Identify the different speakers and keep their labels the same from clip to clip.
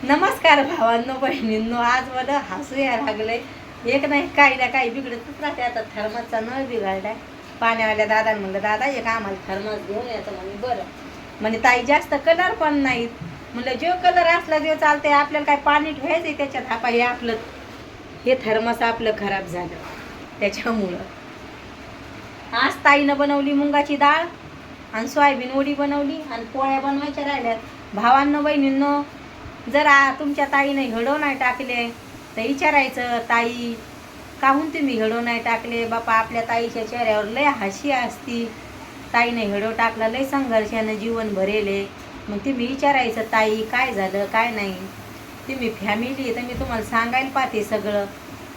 Speaker 1: नमस्कार भावांनो बहिणींनो, आज मला हसू यायला लागलंय. एक नाही काही ना काही बिघडतच राहते. आता थर्मासचा नळ बिघडलाय. पाण्यावाल्या दादाने म्हणलं, दादा एक आम्हाला थर्मास घेऊन यायचं. म्हणे बरं. म्हणे ताई जास्त कलर पण नाहीत. म्हणलं जो कलर असला जो चालतंय, आपल्याला काय पाणी ठेवायचंय त्याच्यात. आपण हे आपलं हे थर्मास आपलं खराब झालं त्याच्यामुळं. आज ताईनं बनवली मुंगाची डाळ आणि सोयाबीन वडी बनवली आणि पोळ्या बनवायच्या राहिल्यात. भावांनो बहिणींनो, जर तुमच्या ताईने घडो नाही टाकले तर विचारायचं, ताई काहून तुम्ही घडो नाही टाकले. बापा आपल्या ताईच्या चेहऱ्यावर लय हसी असती. ताईने घडो टाकला, लय संघर्षानं जीवन भरेले. मग तुम्ही विचारायचं, ताई काय झालं काय नाही. तुम्ही फॅमिली तर मी तुम्हाला सांगायला पाहते सगळं,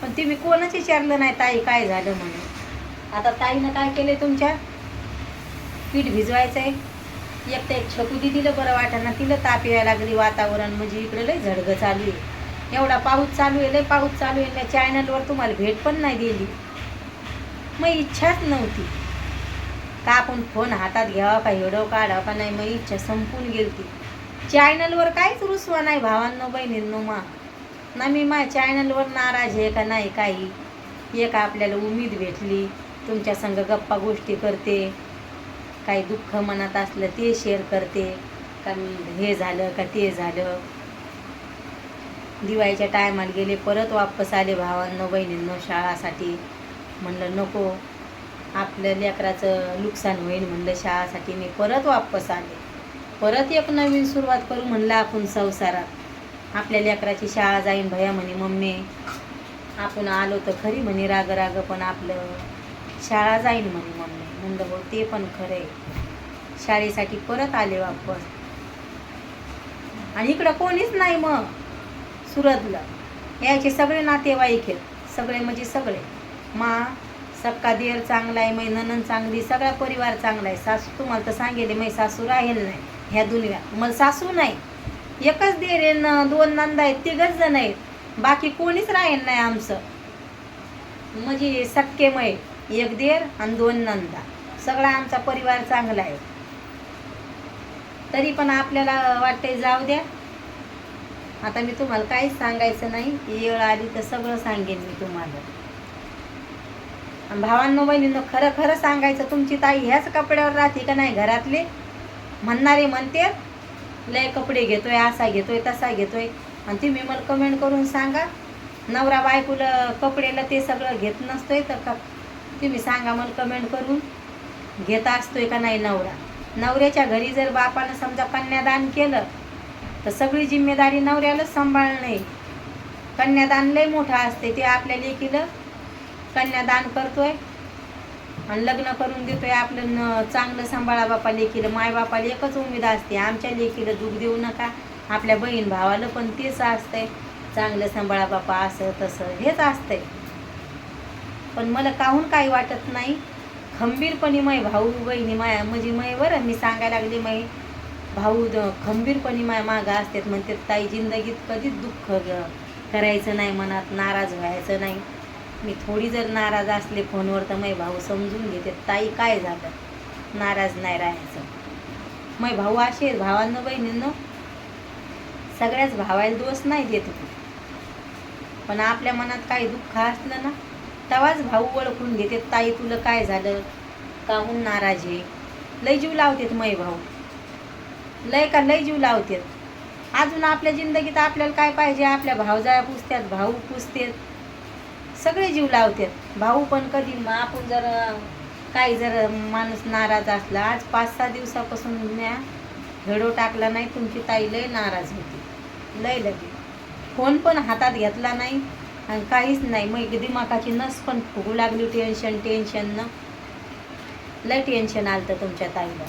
Speaker 1: पण तुम्ही कोणच विचारलं नाही ताई काय झालं म्हणून. आता ताईनं काय केले, तुमच्या पीठ भिजवायचं आहे. एक तर एक छकुली दिलं बरं वाटाणा, तिला ताप यायला लागली. वातावरण म्हणजे इकडे लय झडगं चालू आहे. एवढा पाऊस चालू आहे, लय पाऊस चालू आहे. चॅनलवर तुम्हाला भेट पण नाही दिली. मग इच्छाच नव्हती का आपण फोन हातात घ्यावा का व्हिडिओ काढावा का नाही. मग इच्छा संपून गेलती. चॅनलवर काहीच रुसवा नाही भावांनो बहिणींनो. ना मी माझ्या चॅनलवर नाराज आहे का नाही काही. एक आपल्याला उमेद भेटली, तुमच्या संग गप्पा गोष्टी करते. काही दुःख मनात असलं ते शेअर करते का, हे झालं का ते झालं. दिवाळीच्या टायमाला गेले, परत वापस आले भावांनो बहिणींनो शाळासाठी. म्हणलं नको आपल्या लेकराचं नुकसान होईल, म्हणलं शाळासाठी मी परत वापस आले. परत एक नवीन सुरुवात करू म्हणलं आपण संसारात. आपल्या लेकराची शाळा जाईन. भैया म्हणे मम्मी आपण आलो तर खरी म्हणे राग राग, पण आपलं शाळा जाईन म्हणे मम्मी. म्हणलं हो ते पण खरं आहे. शाळेसाठी परत आले वापस. आणि इकडं कोणीच नाही. मग सुरतला यायचे सगळे नातेवाईक आहेत. सगळे म्हणजे सगळे. सक्का देर चांगला आहे, मै ननन चांगली, सगळा परिवार चांगला आहे. सासू तुम्हाला तर सांगेल मै सासू राहील नाही ह्या दुनियात. मला सासू नाही, एकच देर आहे, 2 नंदा आहेत, 3 जण आहेत. बाकी कोणीच राहील नाही आमचं. म्हणजे सक्के मै, 1 देर आणि 2 नंदा, सगळा आमचा परिवार चांगला आहे. तरी पण आपल्याला वाटते जाऊ द्या. आता मी तुम्हाला काहीच सांगायचं नाही. वेळ आली तर सगळं सांगेन मी तुम्हाला. भावांनो बहिणींनो, खरं खरं सांगायचं, तुमची ताई ह्याच कपड्यावर राहते का नाही. घरातले म्हणणारे म्हणते लय कपडे घेतोय, असा घेतोय तसा घेतोय. आणि तुम्ही मला कमेंट करून सांगा, नवरा बायकोला कपडेला ते सगळं घेत नसतोय तर का. तुम्ही सांगा मला कमेंट करून, घेत असतोय का नाही नवरा. नवऱ्याच्या घरी जर बापानं समजा कन्यादान केलं तर सगळी जिम्मेदारी नवऱ्यालाच सांभाळणे. कन्यादान लय मोठं असते. ते आपल्या लेकीला कन्यादान करतोय आणि लग्न करून देतोय. आपलं चांगलं सांभाळा बापा लेकीला. मायबापाला एकच उमेद असते, आमच्या लेकीला दुःख देऊ नका. आपल्या बहीण भावाला पण तेच असतंय, चांगलं सांभाळा बापा, असं तसं हेच असतंय. पण मला काहून काही वाटत नाही. खंबीरपणी मै भाऊ बहिणी माया म्हणजे मै बरं मी सांगायला लागली, मै भाऊ खंबीरपणी माया मागं असतात. म्हणते ताई जिंदगीत कधीच दुःख करायचं नाही, मनात नाराज व्हायचं नाही. मी थोडी जर नाराज असले फोनवर तर मै भाऊ समजून घेते, ताई काय झालं, नाराज नाही राहायचं. मै भाऊ असे भावांनो बहिणींनो, सगळ्याच भावाला दोष नाही देत. पण आपल्या मनात काही दुःख असलं ना तेव्हाच भाऊ ओळखून घेते, ताई तुला काय झालं, काहून नाराज आहे. लय जीव लावतात मै भाऊ, लय का लय जीव लावतात. अजून आपल्या जिंदगीत आपल्याला काय पाहिजे, आपल्या भावजाया पुसतात, भाऊ पुसतात, सगळे जीव लावतात. भाऊ पण कधी आपण जर काही जर माणूस नाराज असला, आज 5-6 दिवसापासून म्या व्हिडिओ टाकला नाही, तुमची ताई लय नाराज होती. लय लगे फोन पण हातात घेतला नाही आणि काहीच नाही. मग दिमागाची नस पण फुगू लागली. टेन्शननं लय टेन्शन आलं तर तुमच्या ताईला.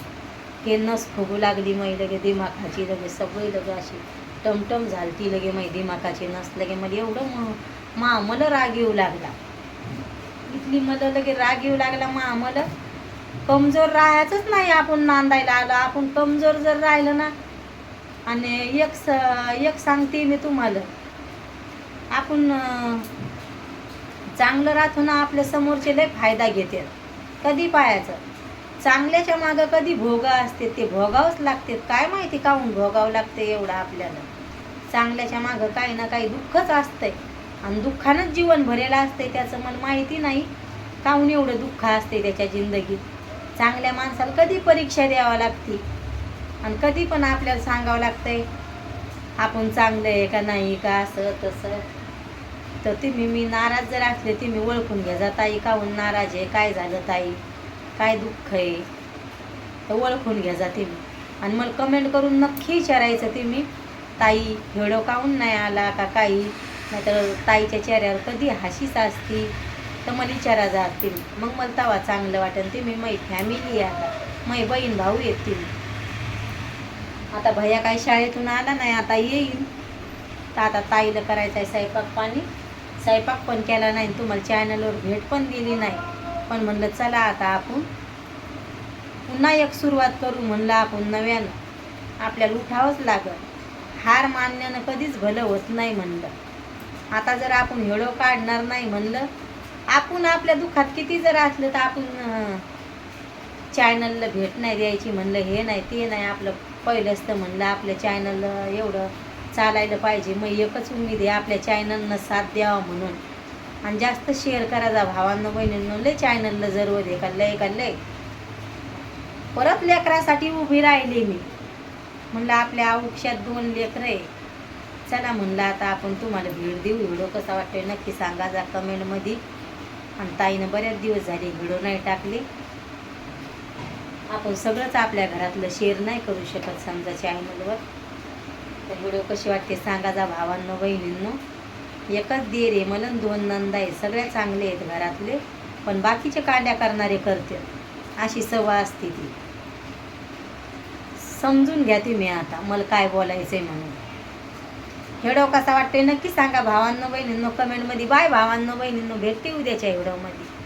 Speaker 1: हे नस फुगू लागली. मग लगे दिमागाची लगे सगळी लगे अशी टमटम झाली ती लगे. मग दिमागाची नस लगे मला एवढं मला राग येऊ लागला. इथली मला लगे राग येऊ लागला. मला कमजोर राहायचंच नाही. आपण नांदायला आलो, आपण कमजोर जर राहिलं ना. आणि एक सांगते मी तुम्हाला, आपण चांगलं राहतो ना, आपल्या समोरचे लय फायदा घेतात. कधी पाहायचं चांगल्याच्या मागं कधी भोगा असते, ते भोगावंच लागते. काय माहिती काहून भोगावं लागते एवढं आपल्याला. चांगल्याच्या मागं काही ना काही दुःखच असतंय आणि दुःखानंच जीवन भरेलं असतंय. त्याचं मला माहिती नाही काहून एवढं दुःख असते त्याच्या जिंदगीत. चांगल्या माणसाला कधी परीक्षा द्यावं लागते आणि कधी पण आपल्याला सांगावं लागतंय आपण चांगलं आहे का नाही का, असं तसं. तर तुम्ही मी नाराज जर असले तुम्ही ओळखून घ्या जा ताई काहून नाराज आहे, काय झालं ताई, काय दुःख आहे, तर ओळखून घ्या जा तुम्ही. आणि मला कमेंट करून नक्की विचारायचं तुम्ही ताई व्हिडिओ काहून नाही आला का काही, नाहीतर ताईच्या चेहऱ्यावर कधी हशीच असती तर मला विचारा जातील. मग मला तवा चांगलं वाटेल. तुम्ही माझी फॅमिली आहे, आता माझी बहीण भाऊ येतील. आता भैया काही शाळेतून आला नाही, आता येईल. तर आता ताईला करायचं आहे स्वयंपाक पाणी. स्वयंपाक पण केला नाही, तुम्हाला चॅनलवर भेट पण दिली नाही. पण म्हणलं चला आता आपण पुन्हा एक सुरुवात करू. म्हणलं आपण नव्यानं आपल्याला उठावंच लागल. हार मानण्यानं कधीच भलं होत नाही म्हणलं. आता जर आपण व्हिडिओ काढणार नाही म्हणलं, आपण आपल्या दुःखात किती जर असलं तर आपण चॅनलला भेट नाही द्यायची म्हणलं, हे नाही ते नाही. आपलं पहिलंच तर म्हणलं आपल्या चॅनलला एवढं चालायला पाहिजे. मग एकच उमेद आहे आपल्या चॅनलनं साथ द्यावं म्हणून. आणि जास्त शेअर करा जा भावांनो बहिणींनो. लय चॅनलला जरूर आहे का लय परत लेकरासाठी उभी राहिली मी. म्हणलं आपल्या आयुष्यात 2 लेकरं आहे. चला म्हणलं आता आपण तुम्हाला भेट देऊ. व्हिडिओ कसा वाटतोय नक्की सांगा जा कमेंटमध्ये. आणि ताईनं बऱ्याच दिवस झाले व्हिडिओ नाही टाकले. आपण सगळंच आपल्या घरातलं शेअर नाही करू शकत समजा चॅनलवर. तर व्हिडिओ कशी वाटते सांगा जा भावांनो बहिणींनो. एकच देर आहे मला 2 नंदा आहे. सगळ्या चांगले आहेत घरातले, पण बाकीचे कांड्या करणारे करते. अशी सवय असते ती. समजून घ्या तुम्ही आता मला काय बोलायचं आहे म्हणून. व्हिडिओ कसा वाटतोय नक्की सांगा भावांनो बहिणींनो कमेंटमध्ये. बाय भावांनो बहिणींनो, भेटते उद्याच्या व्हिडिओमध्ये.